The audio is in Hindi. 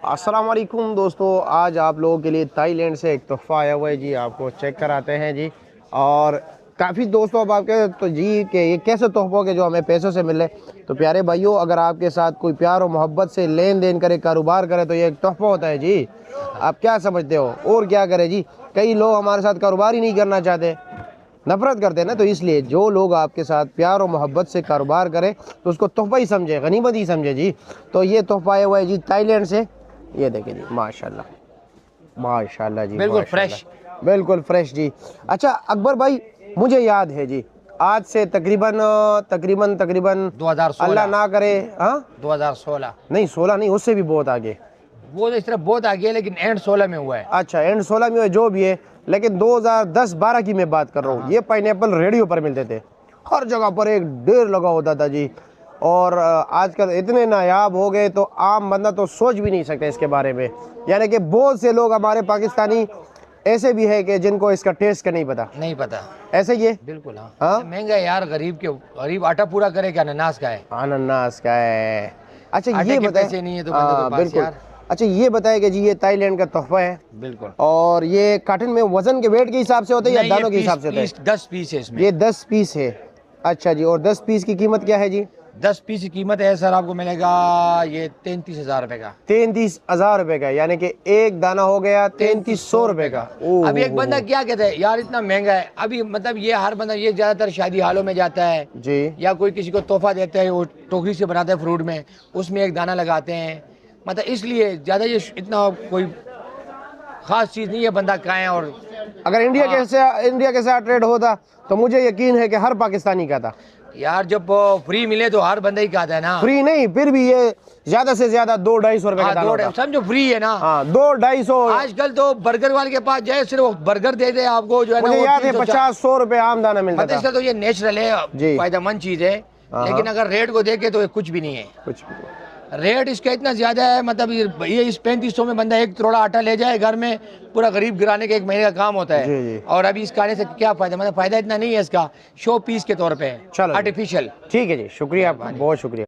अस्सलाम वालेकुम दोस्तों, आज आप लोगों के लिए थाईलैंड से एक तोहफ़ा आया हुआ है जी। आपको चेक कराते हैं जी। और काफ़ी दोस्तों अब आपके तो जी कि ये कैसे तोहफ़ों के जो हमें पैसों से मिले। तो प्यारे भाइयों, अगर आपके साथ कोई प्यार और मोहब्बत से लेन देन करे, कारोबार करे, तो ये एक तोहफ़ा होता है जी। आप क्या समझते हो और क्या करें जी। कई लोग हमारे साथ कारोबार ही नहीं करना चाहते, नफरत करते हैं ना। तो इसलिए जो लोग आपके साथ प्यार और मोहब्बत से कारोबार करें तो उसको तोहफ़ा ही समझे, गनीमत ही समझे जी। तो ये तोहफ़ा आया हुआ है जी थाईलैंड से। ये देखिए जी, माशाल्लाह माशाल्लाह जी, बिल्कुल माशाल्लाह, फ्रेश। बिल्कुल फ्रेश जी। अच्छा अकबर भाई, मुझे याद है जी, आज से तकरीबन तकरीबन तकरीबन 2016। अल्लाह ना करे, हाँ 2016 नहीं 16 नहीं, उससे भी बहुत आगे। वो तो इस तरह बहुत आगे है, लेकिन एंड 16 में हुआ है। अच्छा एंड 16 में जो भी है, लेकिन 2010-12 की मैं बात कर रहा हूँ। ये पाइनएप्पल रेडियो पर मिलते थे, हर जगह पर एक ढेर लगा होता था जी। और आजकल इतने नायाब हो गए तो आम बंदा तो सोच भी नहीं सकता इसके बारे में। यानी कि बहुत से लोग हमारे पाकिस्तानी ऐसे भी है कि जिनको इसका टेस्ट का नहीं पता। नहीं पता। ऐसे ही है। बिल्कुल हाँ। हाँ महंगा है यार, गरीब आटा पूरा करे क्या, अनानास का है। अनानास का है। अच्छा आटे ये के बताए, पैसे नहीं है तो बंदे के हाँ पास बिल्कुल। यार। अच्छा ये बताए कि जी ये थाईलैंड का तोहफा है, बिल्कुल। और ये कार्टन में वजन के वेट के हिसाब से होता है या नहीं, ये दानों के पीस हिसाब से होता पीस है? 10 पीस है इसमें। ये 10 पीस है। अच्छा जी, और 10 पीस की कीमत क्या है जी? 10 पीस की कीमत है सर, आपको मिलेगा ये 33,000 रुपए का। 33,000 रुपए का, यानी कि एक दाना हो गया 3300 रुपए का। अब एक ओह बंदा क्या कहता है यार, इतना महंगा है। अभी मतलब ये हर बंदा ये ज्यादातर शादी हालों में जाता है जी। या कोई किसी को तोहफा देता है, वो टोकरी से बनाता है फ्रूट में, उसमें एक दाना लगाते हैं। मतलब इसलिए ज्यादा ये इतना कोई खास चीज नहीं है, बंदा खाए। और अगर इंडिया के साथ ट्रेड होता तो मुझे यकीन है कि हर पाकिस्तानी का था। यार जब फ्री मिले तो हर बंदा ही खाता है ना। फ्री नहीं, फिर भी ये ज्यादा से ज्यादा 200-250 रुपए का हाँ, दाना होता। समझो फ्री है ना। हाँ 200-250। आजकल तो बर्गर वाले के पास जाए, सिर्फ बर्गर दे दे आपको, जो है ना मुझे वो याद है 300 50-100 रुपए आम दाना मिलता मतलब था। इसका तो ये नेचुरल है, जी। फायदेमंद चीज है। हाँ, लेकिन हाँ। अगर रेट को देखे तो ये कुछ भी नहीं है। कुछ भी। रेट इसका इतना ज्यादा है, मतलब ये इस 3500 में बंदा एक थोड़ा आटा ले जाए घर में, पूरा गरीब गिराने के 1 महीने का काम होता है। जी, जी। और अभी इस खाने से क्या फायदा, मतलब फायदा इतना नहीं है इसका, शो पीस के तौर पे चलो जी। आर्टिफिशियल। ठीक है जी, शुक्रिया आपका, बहुत शुक्रिया।